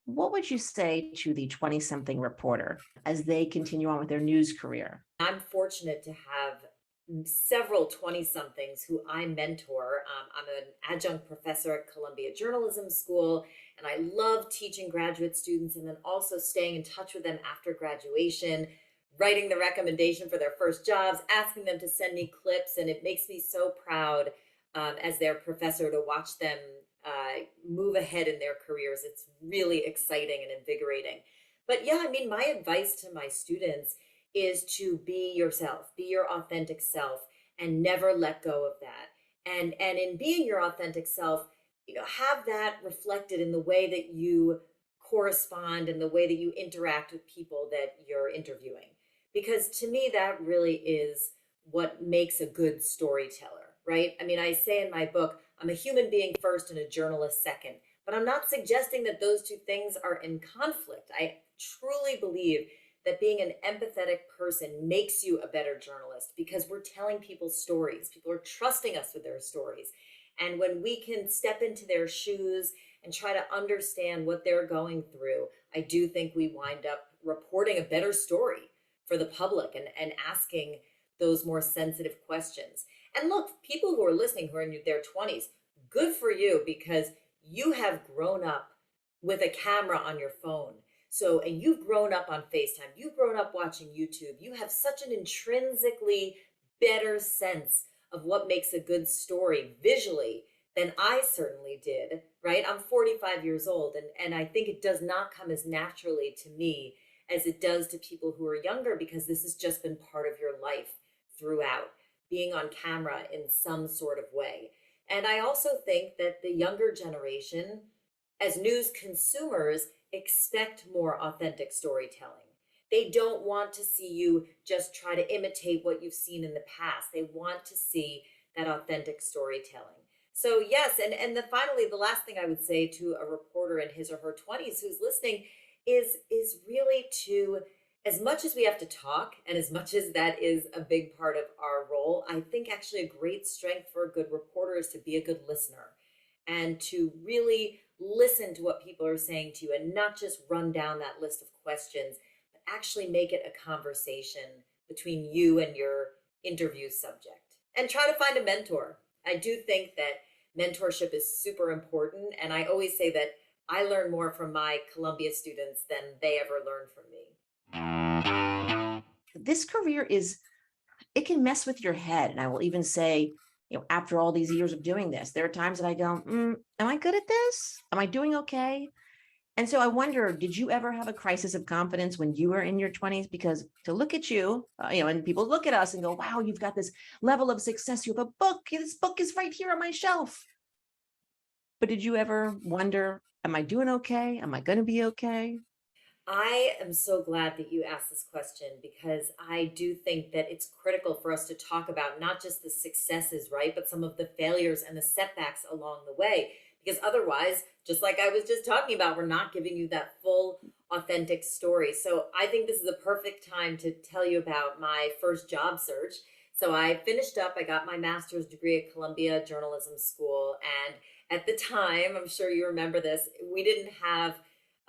What would you say to the 20-something reporter as they continue on with their news career? I'm fortunate to have several 20 somethings who I mentor. I'm an adjunct professor at Columbia Journalism School, and I love teaching graduate students and then also staying in touch with them after graduation, writing the recommendation for their first jobs, asking them to send me clips. And it makes me so proud as their professor to watch them move ahead in their careers. It's really exciting and invigorating. But yeah, I mean, my advice to my students is to be yourself, be your authentic self, and never let go of that. And in being your authentic self, have that reflected in the way that you correspond and the way that you interact with people that you're interviewing. Because to me, that really is what makes a good storyteller, right? I mean, I say in my book, I'm a human being first and a journalist second, but I'm not suggesting that those two things are in conflict. I truly believe that being an empathetic person makes you a better journalist because we're telling people stories. People are trusting us with their stories. And when we can step into their shoes and try to understand what they're going through, I do think we wind up reporting a better story for the public and asking those more sensitive questions. And look, people who are listening who are in their 20s, good for you because you have grown up with a camera on your phone. So, and you've grown up on FaceTime, you've grown up watching YouTube, you have such an intrinsically better sense of what makes a good story visually than I certainly did, right? I'm 45 years old, and I think it does not come as naturally to me as it does to people who are younger because this has just been part of your life throughout, being on camera in some sort of way. And I also think that the younger generation, as news consumers, expect more authentic storytelling. They don't want to see you just try to imitate what you've seen in the past. They want to see that authentic storytelling. So yes, and then finally, the last thing I would say to a reporter in his or her 20s who's listening is really to, as much as we have to talk and as much as that is a big part of our role, I think actually a great strength for a good reporter is to be a good listener and to really listen to what people are saying to you and not just run down that list of questions, but actually make it a conversation between you and your interview subject. And try to find a mentor. I do think that mentorship is super important. And I always say that I learn more from my Columbia students than they ever learned from me. This career it can mess with your head. And I will even say, after all these years of doing this, there are times that I go, am I good at this? Am I doing okay? And so I wonder, did you ever have a crisis of confidence when you were in your 20s? Because to look at you, and people look at us and go, wow, you've got this level of success. You have a book. This book is right here on my shelf. But did you ever wonder, am I doing okay? Am I going to be okay? I am so glad that you asked this question because I do think that it's critical for us to talk about not just the successes, right, but some of the failures and the setbacks along the way. Because otherwise, just like I was just talking about, we're not giving you that full, authentic story. So I think this is a perfect time to tell you about my first job search. So I finished up, I got my master's degree at Columbia Journalism School. And at the time, I'm sure you remember this, we didn't have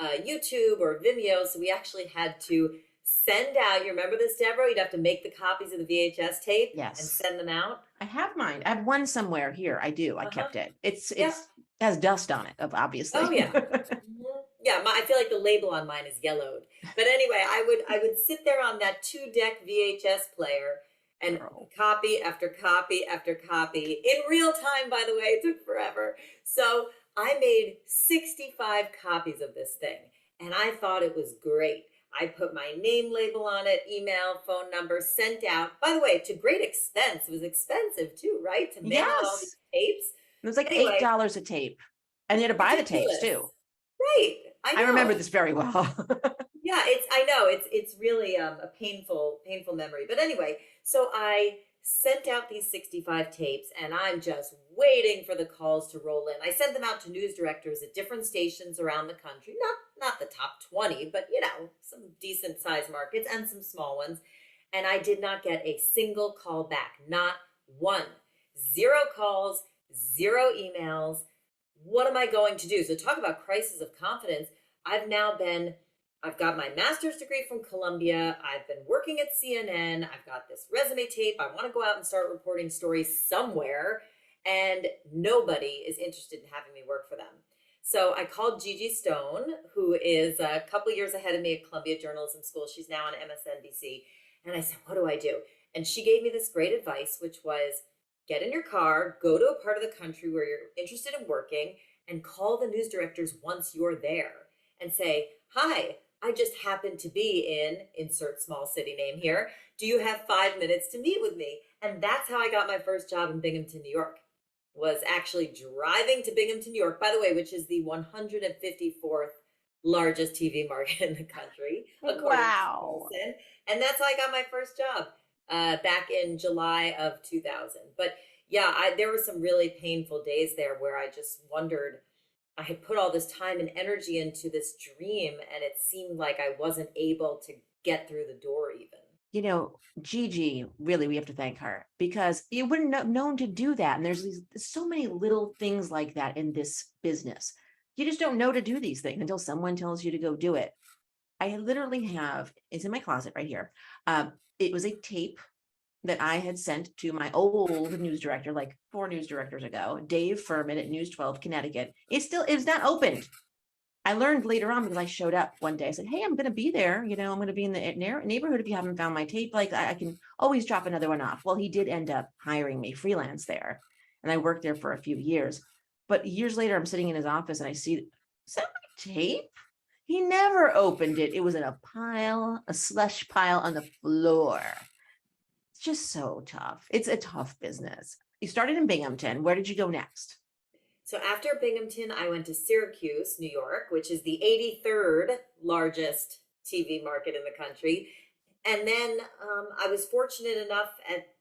YouTube or Vimeo, so we actually had to send out. You remember this, Deborah? You'd have to make the copies of the VHS tape and Yes. send them out. I have mine. I have one somewhere here. I do. I Uh-huh. kept it. It's Yeah. has dust on it, Oh obviously. yeah. Mhm. Yeah, I feel like the label on mine is yellowed. But anyway, I would sit there on that 2-deck VHS player and Girl. copy after copy after copy in real time, by the way. It took forever. So I made 65 copies of this thing and I thought it was great. I put my name label on it, email, phone number, sent out. By the way, to great expense. It was expensive too, right? To mail out all these Yes. tapes. It was like Anyway, $8 a tape. And you had to buy the tapes ridiculous. too. Right. I I remember know. this very well. Yeah, I know it's really a painful memory. But anyway, so I sent out these 65 tapes and I'm just waiting for the calls to roll in. I sent them out to news directors at different stations around the country. Not the top 20, but some decent sized markets and some small ones. And I did not get a single call back. Not one. Zero calls, zero emails. What am I going to do? So talk about crisis of confidence. I've got my master's degree from Columbia. I've been working at CNN. I've got this resume tape. I want to go out and start reporting stories somewhere. And nobody is interested in having me work for them. So I called Gigi Stone, who is a couple years ahead of me at Columbia Journalism School. She's now on MSNBC. And I said, what do I do? And she gave me this great advice, which was get in your car, go to a part of the country where you're interested in working, and call the news directors once you're there and say, hi, I just happen to be in insert small city name here. Do you have 5 minutes to meet with me? And that's how I got my first job in Binghamton, New York, was actually driving to Binghamton, New York, by the way, which is the 154th largest TV market in the country, according Wow. to Nielsen. And that's how I got my first job back in July of 2000. But yeah, there were some really painful days there where I just wondered, I had put all this time and energy into this dream, and it seemed like I wasn't able to get through the door even. You know, Gigi, really, we have to thank her because you wouldn't have known to do that. And there's so many little things like that in this business. You just don't know to do these things until someone tells you to go do it. I literally have, it's in my closet right here. It was a tape that I had sent to my old news director, like 4 news directors ago, Dave Furman at News 12, Connecticut. It was not opened. I learned later on because I showed up one day. I said, hey, I'm going to be there. I'm going to be in the neighborhood. If you haven't found my tape, like I can always drop another one off. Well, he did end up hiring me freelance there. And I worked there for a few years. But years later, I'm sitting in his office and I see, is that my tape? He never opened it. It was in a pile, a slush pile on the floor. It's just so tough. It's a tough business. You started in Binghamton. Where did you go next? So after Binghamton, I went to Syracuse, New York, which is the 83rd largest TV market in the country. And then I was fortunate enough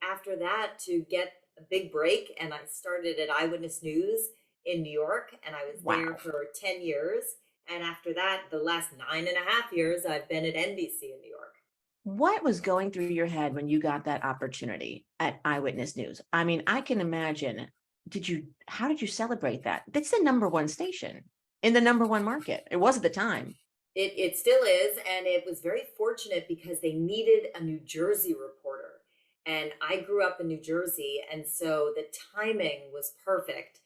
after that to get a big break, and I started at Eyewitness News in New York, and I was there Wow. for 10 years. And after that, the last 9.5 years, I've been at NBC in New York. What was going through your head when you got that opportunity at Eyewitness News? I mean, I can imagine. How did you celebrate that? That's the number one station in the number one market. It was at the time. It still is, and it was very fortunate because they needed a New Jersey reporter. And I grew up in New Jersey, and so the timing was perfect,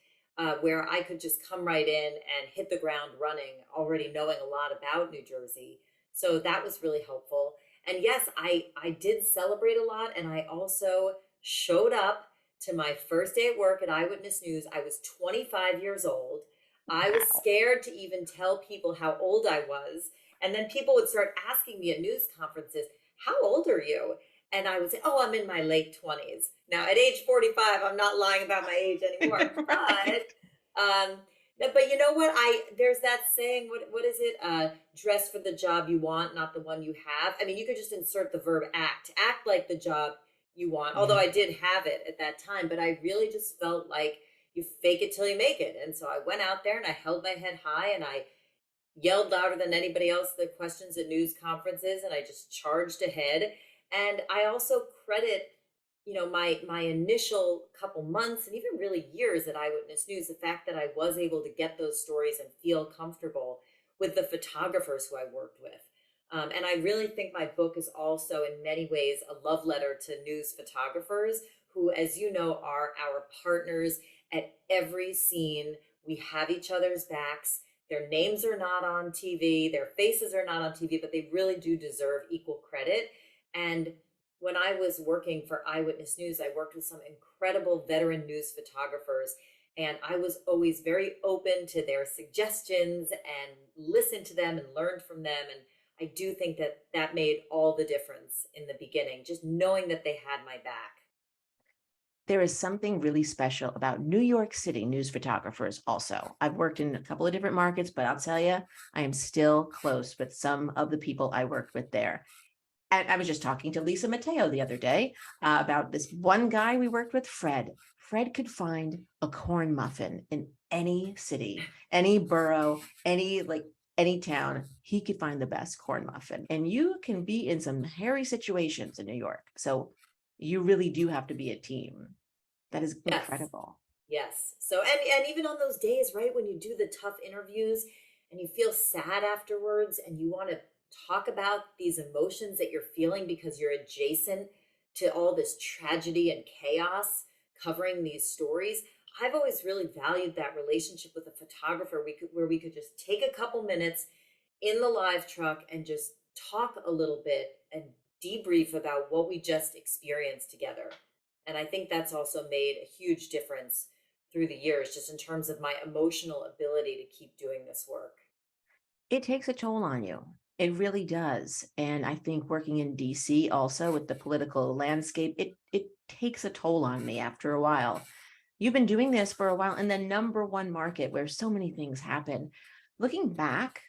where I could just come right in and hit the ground running, already knowing a lot about New Jersey. So that was really helpful. And yes, I did celebrate a lot, and I also showed up to my first day at work at Eyewitness News. I was 25 years old. I was Wow. scared to even tell people how old I was. And then people would start asking me at news conferences, how old are you? And I would say, oh, I'm in my late 20s. Now, at age 45, I'm not lying about my age anymore. Right. Um, but you know what? There's that saying, what is it? Dress for the job you want, not the one you have. I mean, you could just insert the verb act. Act like the job you want. Although Yeah. I did have it at that time, but I really just felt like you fake it till you make it. And so I went out there and I held my head high and I yelled louder than anybody else the questions at news conferences, and I just charged ahead. And I also credit, my initial couple months and even really years at Eyewitness News, the fact that I was able to get those stories and feel comfortable with the photographers who I worked with. And I really think my book is also, in many ways, a love letter to news photographers who, as you know, are our partners at every scene. We have each other's backs. Their names are not on TV, their faces are not on TV, but they really do deserve equal credit. And when I was working for Eyewitness News, I worked with some incredible veteran news photographers. And I was always very open to their suggestions and listened to them and learned from them. And I do think that that made all the difference in the beginning, just knowing that they had my back. There is something really special about New York City news photographers also. I've worked in a couple of different markets, but I'll tell you, I am still close with some of the people I worked with there. And I was just talking to Lisa Mateo the other day about this one guy we worked with, Fred. Fred could find a corn muffin in any city, any borough, any town. He could find the best corn muffin. And you can be in some hairy situations in New York. So you really do have to be a team. That is Yes. incredible. Yes. So, and even on those days, right, when you do the tough interviews, and you feel sad afterwards and you want to talk about these emotions that you're feeling because you're adjacent to all this tragedy and chaos covering these stories. I've always really valued that relationship with a photographer where we could just take a couple minutes in the live truck and just talk a little bit and debrief about what we just experienced together. And I think that's also made a huge difference through the years, just in terms of my emotional ability to keep doing this work. It takes a toll on you. It really does. And I think working in DC also with the political landscape, it takes a toll on me after a while. You've been doing this for a while in the number one market where so many things happen. Looking back,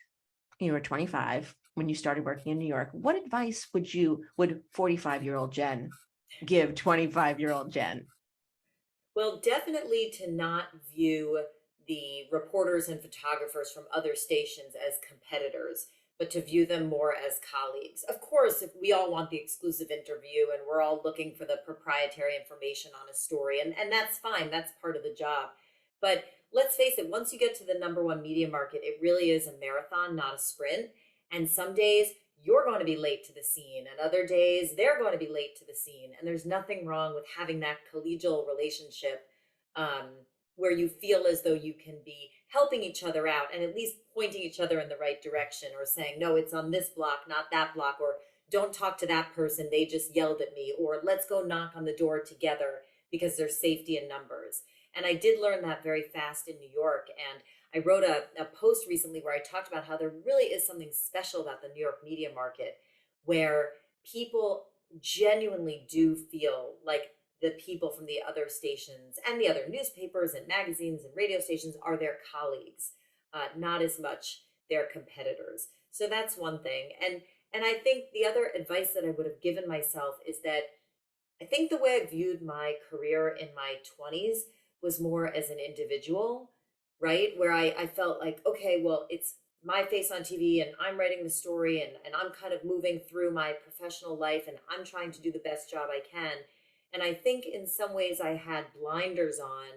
you were 25 when you started working in New York. What advice would 45-year-old Jen give 25-year-old Jen? Well, definitely to not view the reporters and photographers from other stations as competitors, but to view them more as colleagues. Of course, if we all want the exclusive interview and we're all looking for the proprietary information on a story, and that's fine, that's part of the job. But let's face it, once you get to the number one media market, it really is a marathon, not a sprint. And some days you're going to be late to the scene, and other days they're going to be late to the scene. And there's nothing wrong with having that collegial relationship, um, where you feel as though you can be helping each other out and at least pointing each other in the right direction, or saying, no, it's on this block, not that block, or don't talk to that person, they just yelled at me, or let's go knock on the door together because there's safety in numbers. And I did learn that very fast in New York. And I wrote a post recently where I talked about how there really is something special about the New York media market, where people genuinely do feel like the people from the other stations and the other newspapers and magazines and radio stations are their colleagues, not as much their competitors. So that's one thing. And I think the other advice that I would have given myself is that I think the way I viewed my career in my 20s was more as an individual, right? Where I felt like, okay, well, it's my face on TV and I'm writing the story, and I'm kind of moving through my professional life and I'm trying to do the best job I can. And I think in some ways I had blinders on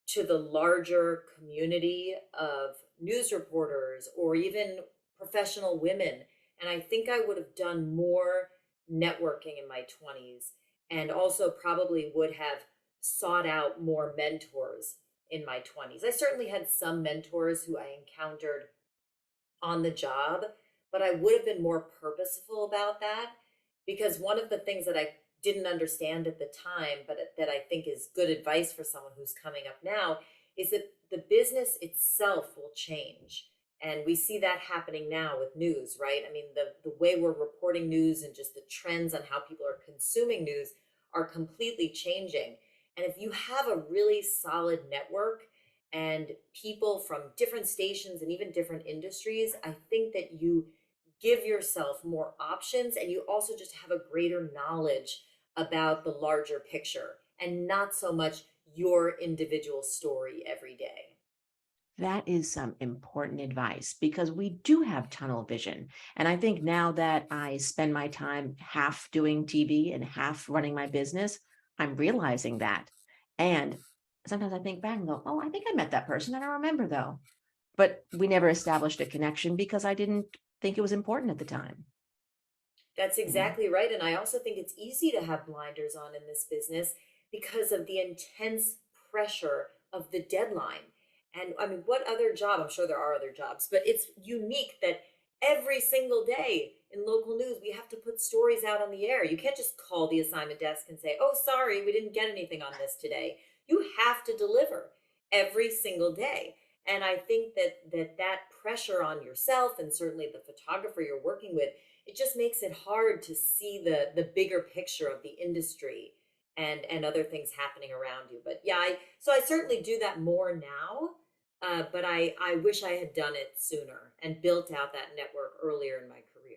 to the larger community of news reporters or even professional women. And I think I would have done more networking in my 20s, and also probably would have sought out more mentors in my 20s. I certainly had some mentors who I encountered on the job, but I would have been more purposeful about that, because one of the things that I didn't understand at the time, but that I think is good advice for someone who's coming up now, is that the business itself will change. And we see that happening now with news, right? I mean, the way we're reporting news and just the trends on how people are consuming news are completely changing. And if you have a really solid network and people from different stations and even different industries, I think that you give yourself more options, and you also just have a greater knowledge about the larger picture and not so much your individual story every day. That is some important advice because we do have tunnel vision. And I think now that I spend my time half doing TV and half running my business, I'm realizing that. And sometimes I think back and go, oh, I think I met that person. I don't remember though. But we never established a connection because I didn't think it was important at the time. That's Mhm. exactly right. And I also think it's easy to have blinders on in this business because of the intense pressure of the deadline. And I mean, what other job? I'm sure there are other jobs, but it's unique that every single day in local news, we have to put stories out on the air. You can't just call the assignment desk and say, oh, sorry, we didn't get anything on this today. You have to deliver every single day. And I think that pressure on yourself, and certainly the photographer you're working with, it just makes it hard to see the bigger picture of the industry and other things happening around you. But yeah, I certainly do that more now. But I wish I had done it sooner and built out that network earlier in my career.